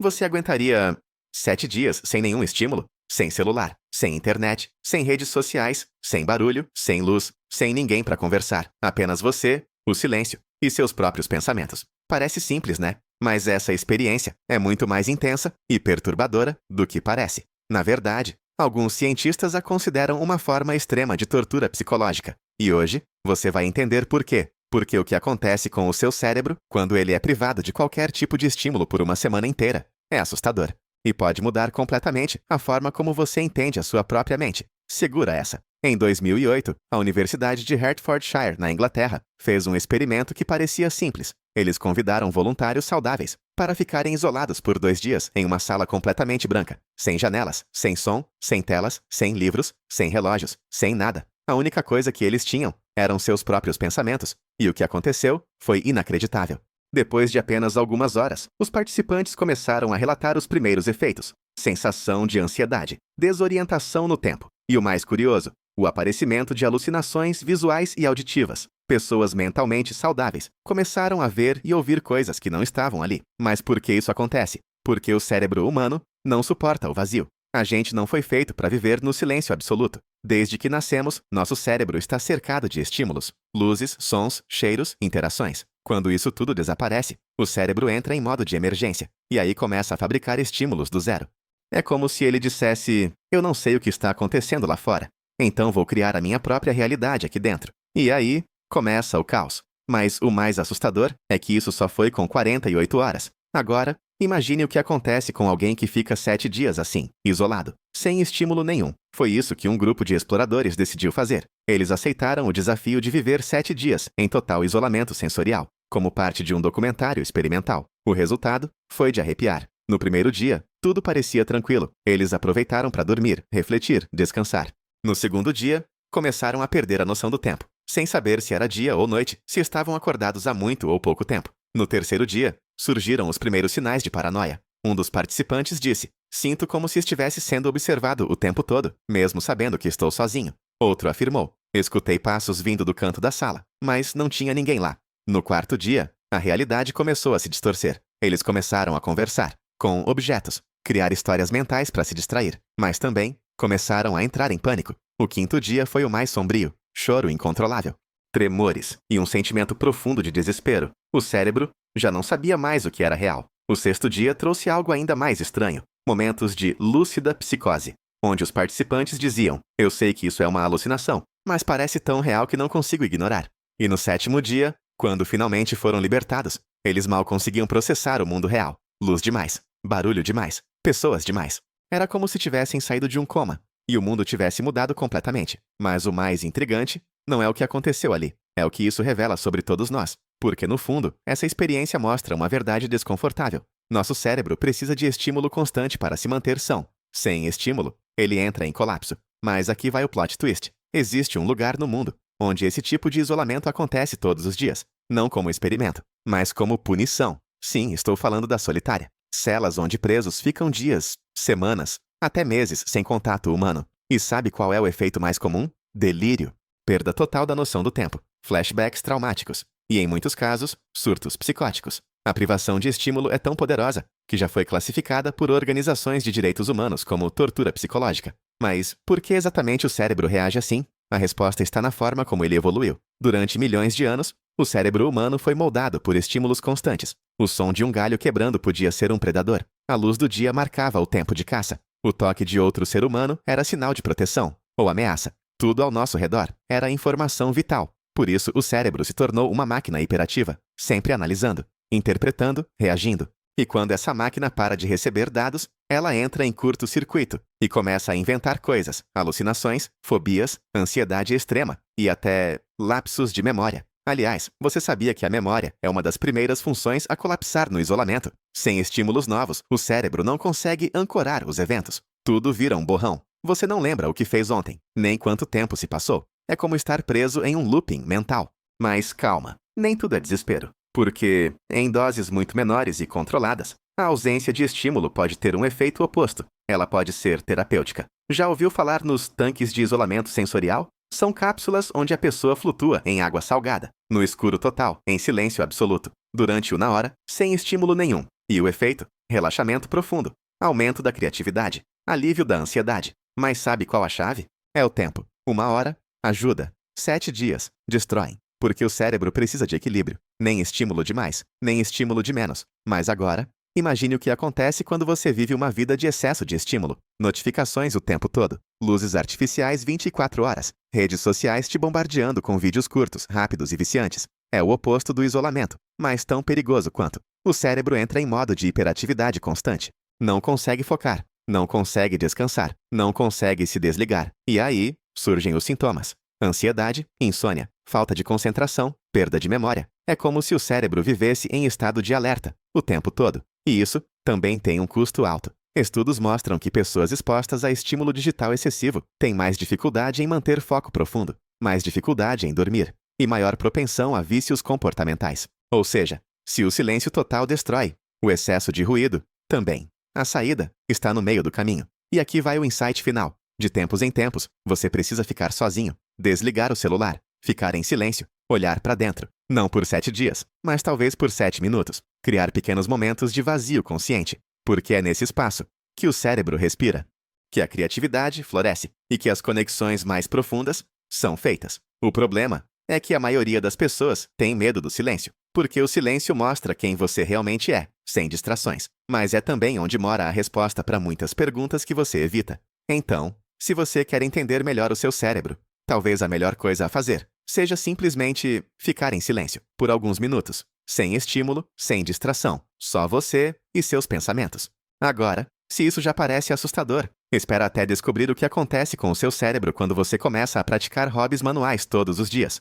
Você aguentaria 7 dias sem nenhum estímulo? Sem celular, sem internet, sem redes sociais, sem barulho, sem luz, sem ninguém para conversar. Apenas você, o silêncio e seus próprios pensamentos. Parece simples, né? Mas essa experiência é muito mais intensa e perturbadora do que parece. Na verdade, alguns cientistas a consideram uma forma extrema de tortura psicológica. E hoje, você vai entender por quê. Porque o que acontece com o seu cérebro quando ele é privado de qualquer tipo de estímulo por uma semana inteira é assustador. E pode mudar completamente a forma como você entende a sua própria mente. Segura essa. Em 2008, a Universidade de Hertfordshire, na Inglaterra, fez um experimento que parecia simples. Eles convidaram voluntários saudáveis para ficarem isolados por 2 dias em uma sala completamente branca, sem janelas, sem som, sem telas, sem livros, sem relógios, sem nada. A única coisa que eles tinham eram seus próprios pensamentos, e o que aconteceu foi inacreditável. Depois de apenas algumas horas, os participantes começaram a relatar os primeiros efeitos: sensação de ansiedade, desorientação no tempo e, o mais curioso, o aparecimento de alucinações visuais e auditivas. Pessoas mentalmente saudáveis começaram a ver e ouvir coisas que não estavam ali. Mas por que isso acontece? Porque o cérebro humano não suporta o vazio. A gente não foi feito para viver no silêncio absoluto. Desde que nascemos, nosso cérebro está cercado de estímulos, luzes, sons, cheiros, interações. Quando isso tudo desaparece, o cérebro entra em modo de emergência, e aí começa a fabricar estímulos do zero. É como se ele dissesse: eu não sei o que está acontecendo lá fora, então vou criar a minha própria realidade aqui dentro. E aí, começa o caos. Mas o mais assustador é que isso só foi com 48 horas. Agora, imagine o que acontece com alguém que fica 7 dias assim, isolado, sem estímulo nenhum. Foi isso que um grupo de exploradores decidiu fazer. Eles aceitaram o desafio de viver 7 dias em total isolamento sensorial, como parte de um documentário experimental. O resultado foi de arrepiar. No primeiro dia, tudo parecia tranquilo. Eles aproveitaram para dormir, refletir, descansar. No segundo dia, começaram a perder a noção do tempo, sem saber se era dia ou noite, se estavam acordados há muito ou pouco tempo. No terceiro dia, surgiram os primeiros sinais de paranoia. Um dos participantes disse: sinto como se estivesse sendo observado o tempo todo, mesmo sabendo que estou sozinho. Outro afirmou: escutei passos vindo do canto da sala, mas não tinha ninguém lá. No quarto dia, a realidade começou a se distorcer. Eles começaram a conversar com objetos, criar histórias mentais para se distrair, mas também começaram a entrar em pânico. O quinto dia foi o mais sombrio: choro incontrolável, tremores e um sentimento profundo de desespero. O cérebro já não sabia mais o que era real. O sexto dia trouxe algo ainda mais estranho: momentos de lúcida psicose, onde os participantes diziam: eu sei que isso é uma alucinação, mas parece tão real que não consigo ignorar. E no sétimo dia, quando finalmente foram libertados, eles mal conseguiam processar o mundo real. Luz demais, barulho demais, pessoas demais. Era como se tivessem saído de um coma e o mundo tivesse mudado completamente. Mas o mais intrigante não é o que aconteceu ali, é o que isso revela sobre todos nós. Porque, no fundo, essa experiência mostra uma verdade desconfortável. Nosso cérebro precisa de estímulo constante para se manter são. Sem estímulo, ele entra em colapso. Mas aqui vai o plot twist. Existe um lugar no mundo onde esse tipo de isolamento acontece todos os dias. Não como experimento, mas como punição. Sim, estou falando da solitária. Celas onde presos ficam dias, semanas, até meses sem contato humano. E sabe qual é o efeito mais comum? Delírio. Perda total da noção do tempo. Flashbacks traumáticos. E, em muitos casos, surtos psicóticos. A privação de estímulo é tão poderosa que já foi classificada por organizações de direitos humanos como tortura psicológica. Mas por que exatamente o cérebro reage assim? A resposta está na forma como ele evoluiu. Durante milhões de anos, o cérebro humano foi moldado por estímulos constantes. O som de um galho quebrando podia ser um predador. A luz do dia marcava o tempo de caça. O toque de outro ser humano era sinal de proteção ou ameaça. Tudo ao nosso redor era informação vital. Por isso, o cérebro se tornou uma máquina hiperativa, sempre analisando, interpretando, reagindo. E quando essa máquina para de receber dados, ela entra em curto-circuito e começa a inventar coisas, alucinações, fobias, ansiedade extrema e até lapsos de memória. Aliás, você sabia que a memória é uma das primeiras funções a colapsar no isolamento? Sem estímulos novos, o cérebro não consegue ancorar os eventos. Tudo vira um borrão. Você não lembra o que fez ontem, nem quanto tempo se passou. É como estar preso em um looping mental. Mas calma, nem tudo é desespero. Porque, em doses muito menores e controladas, a ausência de estímulo pode ter um efeito oposto. Ela pode ser terapêutica. Já ouviu falar nos tanques de isolamento sensorial? São cápsulas onde a pessoa flutua em água salgada, no escuro total, em silêncio absoluto, durante uma hora, sem estímulo nenhum. E o efeito? relaxamento profundo, aumento da criatividade, alívio da ansiedade. Mas sabe qual a chave? É o tempo. 1 hora ajuda. 7 dias destroem. Porque o cérebro precisa de equilíbrio. Nem estímulo de mais, nem estímulo de menos. Mas agora, imagine o que acontece quando você vive uma vida de excesso de estímulo. Notificações o tempo todo. Luzes artificiais 24 horas. Redes sociais te bombardeando com vídeos curtos, rápidos e viciantes. É o oposto do isolamento, mas tão perigoso quanto. O cérebro entra em modo de hiperatividade constante. Não consegue focar, não consegue descansar, não consegue se desligar. E aí, surgem os sintomas. Ansiedade, insônia, falta de concentração, perda de memória. É como se o cérebro vivesse em estado de alerta o tempo todo. E isso também tem um custo alto. Estudos mostram que pessoas expostas a estímulo digital excessivo têm mais dificuldade em manter foco profundo, mais dificuldade em dormir e maior propensão a vícios comportamentais. Ou seja, se o silêncio total destrói, o excesso de ruído também. A saída está no meio do caminho. E aqui vai o insight final. De tempos em tempos, você precisa ficar sozinho, desligar o celular, ficar em silêncio, olhar para dentro. Não por 7 dias, mas talvez por 7 minutos. Criar pequenos momentos de vazio consciente. Porque é nesse espaço que o cérebro respira, que a criatividade floresce e que as conexões mais profundas são feitas. O problema é que a maioria das pessoas tem medo do silêncio, porque o silêncio mostra quem você realmente é, sem distrações. Mas é também onde mora a resposta para muitas perguntas que você evita. Então, se você quer entender melhor o seu cérebro, talvez a melhor coisa a fazer seja simplesmente ficar em silêncio por alguns minutos, sem estímulo, sem distração, só você e seus pensamentos. Agora, se isso já parece assustador, espera até descobrir o que acontece com o seu cérebro quando você começa a praticar hobbies manuais todos os dias.